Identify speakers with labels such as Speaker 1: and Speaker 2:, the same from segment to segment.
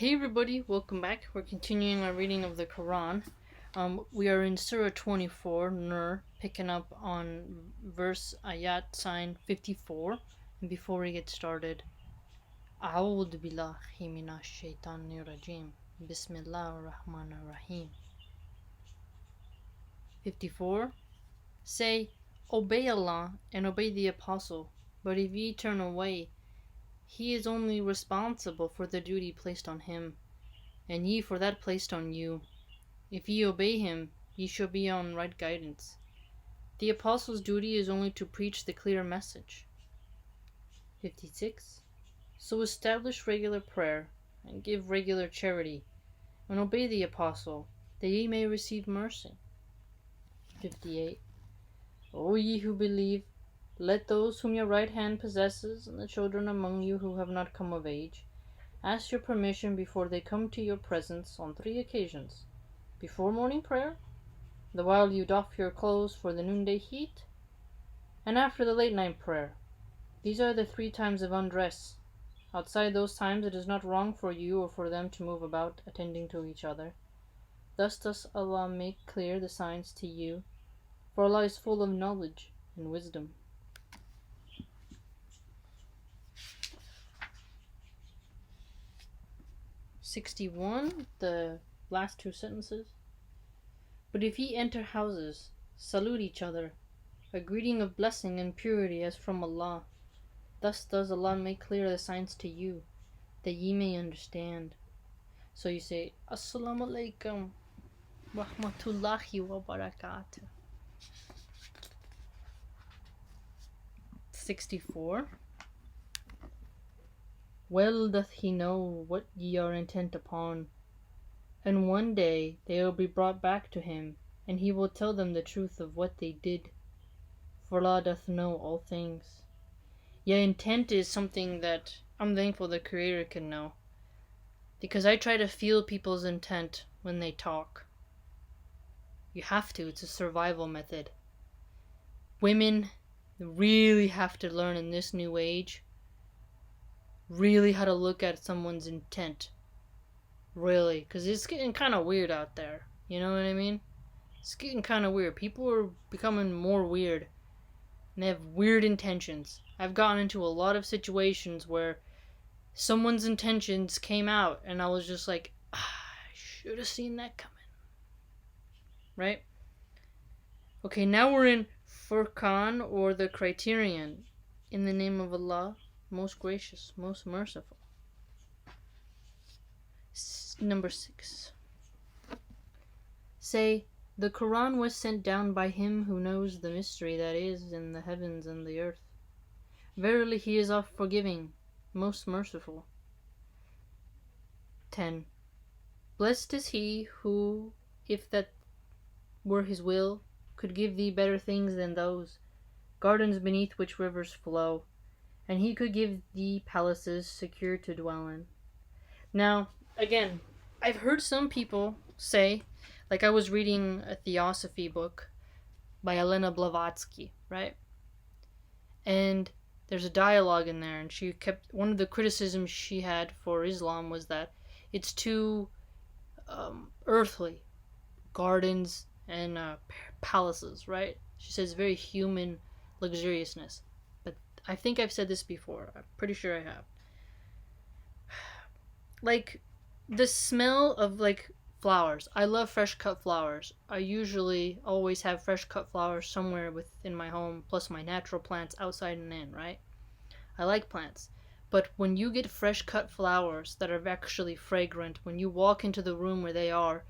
Speaker 1: Hey everybody, welcome back. We're continuing our reading of the Quran. We are in Surah 24, Nur, picking up on verse ayat sign 54. And before we get started, A'udhu billahi minash shaitanir rajim. Bismillahir rahmanir rahim. 54. Say, obey Allah and obey the Apostle, but if ye turn away, he is only responsible for the duty placed on him, and ye for that placed on you. If ye obey him, ye shall be on right guidance. The Apostle's duty is only to preach the clear message. 56. So establish regular prayer, and give regular charity, and obey the Apostle, that ye may receive mercy. 58. O ye who believe, let those whom your right hand possesses, and the children among you who have not come of age, ask your permission before they come to your presence on 3 occasions: before morning prayer, the while you doff your clothes for the noonday heat, and after the late night prayer. These are the 3 times of undress. Outside those times it is not wrong for you or for them to move about, attending to each other. Thus does Allah make clear the signs to you, for Allah is full of knowledge and wisdom. (61) The last 2 sentences. But if ye enter houses, salute each other, a greeting of blessing and purity as from Allah. Thus does Allah make clear the signs to you, that ye may understand. So you say, Assalamu alaikum wa rahmatullahi wa barakatuh. 64. Well doth he know what ye are intent upon, and one day they will be brought back to him, and he will tell them the truth of what they did, for Allah doth know all things. Yeah, intent is something that I'm thankful the Creator can know, because I try to feel people's intent when they talk. You have to, it's a survival method. Women really have to learn in this new age really how to look at someone's intent. Really, because it's getting kind of weird out there. You know what I mean? It's getting kind of weird. People are becoming more weird, and they have weird intentions. I've gotten into a lot of situations where someone's intentions came out, and I was just like, I should have seen that coming. Right? Okay, now we're in Furqan, or the criterion. In the name of Allah, most gracious, most merciful. Number 6. Say, the Quran was sent down by him who knows the mystery that is in the heavens and the earth. Verily he is oft forgiving, most merciful. 10. Blessed is he who, if that were his will, could give thee better things than those, gardens beneath which rivers flow, and he could give thee palaces secure to dwell in. Now, again, I've heard some people say, like I was reading a theosophy book by Elena Blavatsky, right? And there's a dialogue in there, and one of the criticisms she had for Islam was that it's too earthly, gardens and palaces, right? She says very human luxuriousness. But I think I've said this before. I'm pretty sure I have. Like, the smell of, like, flowers. I love fresh cut flowers. I usually always have fresh cut flowers somewhere within my home, plus my natural plants outside and in, right? I like plants. But when you get fresh cut flowers that are actually fragrant, when you walk into the room where they are,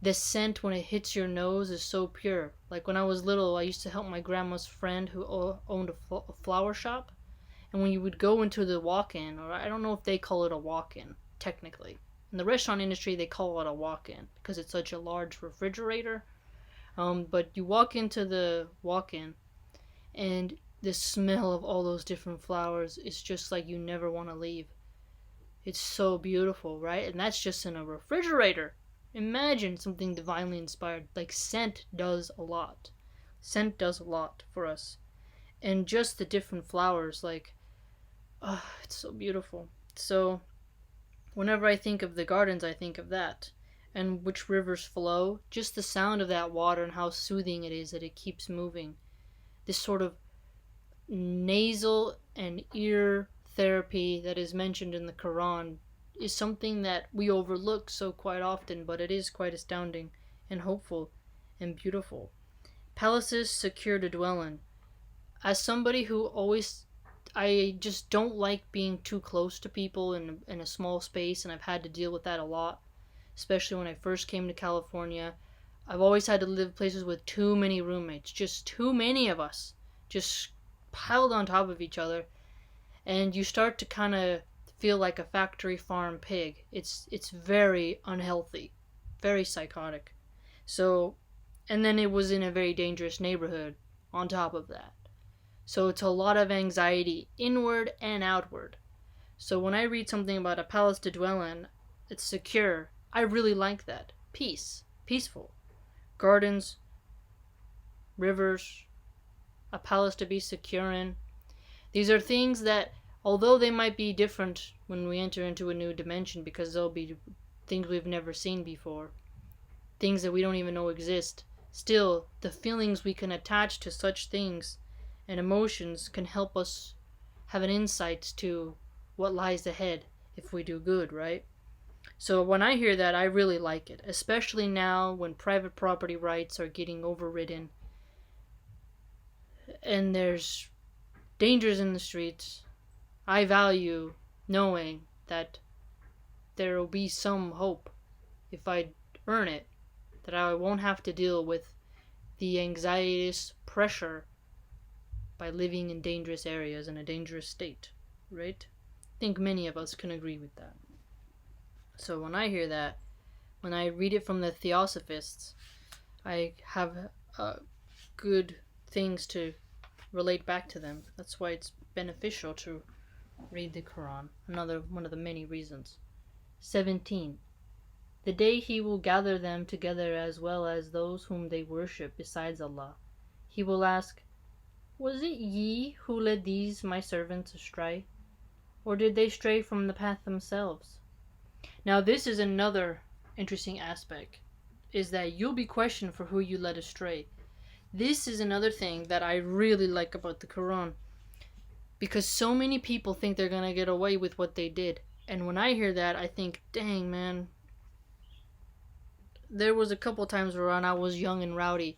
Speaker 1: the scent when it hits your nose is so pure. Like when I was little, I used to help my grandma's friend who owned a flower shop. And when you would go into the walk-in, or I don't know if they call it a walk-in, technically. In the restaurant industry, they call it a walk-in because it's such a large refrigerator. But you walk into the walk-in, and the smell of all those different flowers is just like you never want to leave. It's so beautiful, right? And that's just in a refrigerator. Imagine something divinely inspired. Like, scent does a lot. Scent does a lot for us. And just the different flowers, like, oh, it's so beautiful. So Whenever I think of the gardens, I think of that. And which rivers flow, just the sound of that water and how soothing it is that it keeps moving. This sort of nasal and ear therapy that is mentioned in the Quran is something that we overlook so quite often, but it is quite astounding and hopeful and beautiful. Palaces secure to dwell in. As somebody who always, I just don't like being too close to people in a small space, and I've had to deal with that a lot, especially when I first came to California. I've always had to live places with too many roommates, just too many of us, just piled on top of each other, and you start to kind of feel like a factory farm pig. It's very unhealthy, very psychotic. So, and then it was in a very dangerous neighborhood on top of that. So it's a lot of anxiety, inward and outward. So when I read something about a palace to dwell in, it's secure. I really like that. Peace. Peaceful. Gardens, rivers, a palace to be secure in. These are things that, although they might be different when we enter into a new dimension, because they'll be things we've never seen before, things that we don't even know exist, still, the feelings we can attach to such things and emotions can help us have an insight to what lies ahead if we do good, right? So when I hear that, I really like it, especially now when private property rights are getting overridden and there's dangers in the streets. I value knowing that there will be some hope if I earn it, that I won't have to deal with the anxious pressure by living in dangerous areas in a dangerous state, right? I think many of us can agree with that. So when I hear that, when I read it from the Theosophists, I have good things to relate back to them. That's why it's beneficial to read the Quran. Another one of the many reasons. 17. The day he will gather them together as well as those whom they worship besides Allah. He will ask, was it ye who led these my servants astray? Or did they stray from the path themselves? Now this is another interesting aspect, is that you'll be questioned for who you led astray. This is another thing that I really like about the Quran, because so many people think they're going to get away with what they did. And when I hear that, I think, dang, man. There was a couple times where when I was young and rowdy,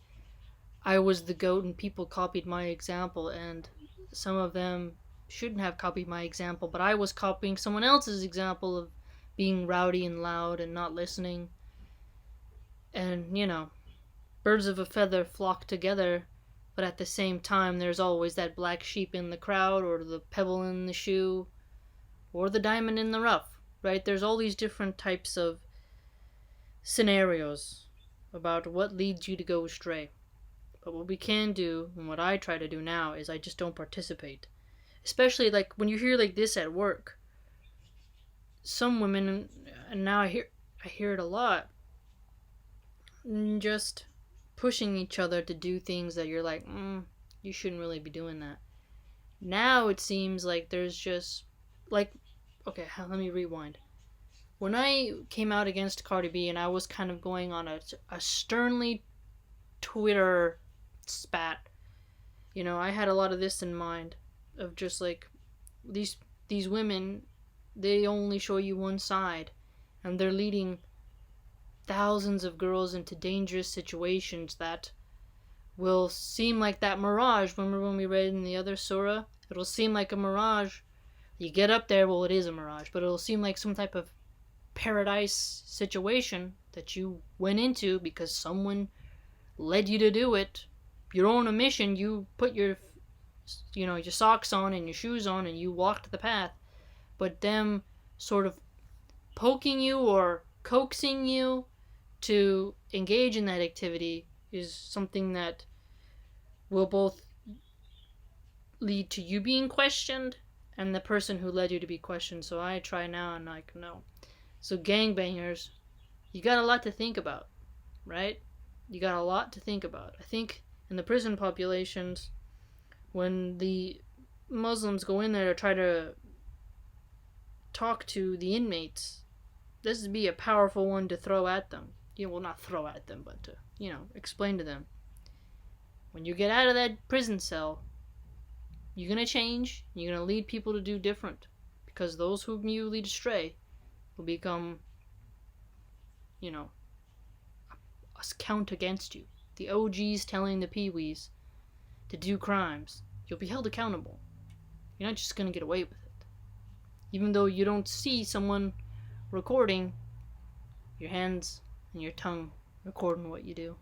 Speaker 1: I was the goat and people copied my example, and some of them shouldn't have copied my example, but I was copying someone else's example of being rowdy and loud and not listening. And, you know, birds of a feather flock together, but at the same time there's always that black sheep in the crowd, or the pebble in the shoe, or the diamond in the rough, right? There's all these different types of scenarios about what leads you to go astray. But what we can do, and what I try to do now, is I just don't participate. Especially like when you hear like this at work. Some women, and now I hear it a lot, just pushing each other to do things that you're like, you shouldn't really be doing that. Now it seems like there's just like, okay, let me rewind. When I came out against Cardi B and I was kind of going on a sternly Twitter spat, you know, I had a lot of this in mind of just like these women, they only show you one side, and they're leading thousands of girls into dangerous situations that will seem like that mirage. Remember when we read in the other surah? It'll seem like a mirage. You get up there, well, it is a mirage, but it'll seem like some type of paradise situation that you went into because someone led you to do it. You're on a mission. You put your socks on and your shoes on and you walked the path. But them sort of poking you or coaxing you to engage in that activity is something that will both lead to you being questioned and the person who led you to be questioned. So I try now and like, no. So gangbangers, you got a lot to think about, right? You got a lot to think about. I think in the prison populations, when the Muslims go in there to try to talk to the inmates, this would be a powerful one to throw at them. Well, not throw at them, but to, explain to them. When you get out of that prison cell, you're going to change. You're going to lead people to do different. Because those whom you lead astray will become, a count against you. The OGs telling the peewees to do crimes. You'll be held accountable. You're not just going to get away with it. Even though you don't see someone recording, your hands and your tongue recording what you do.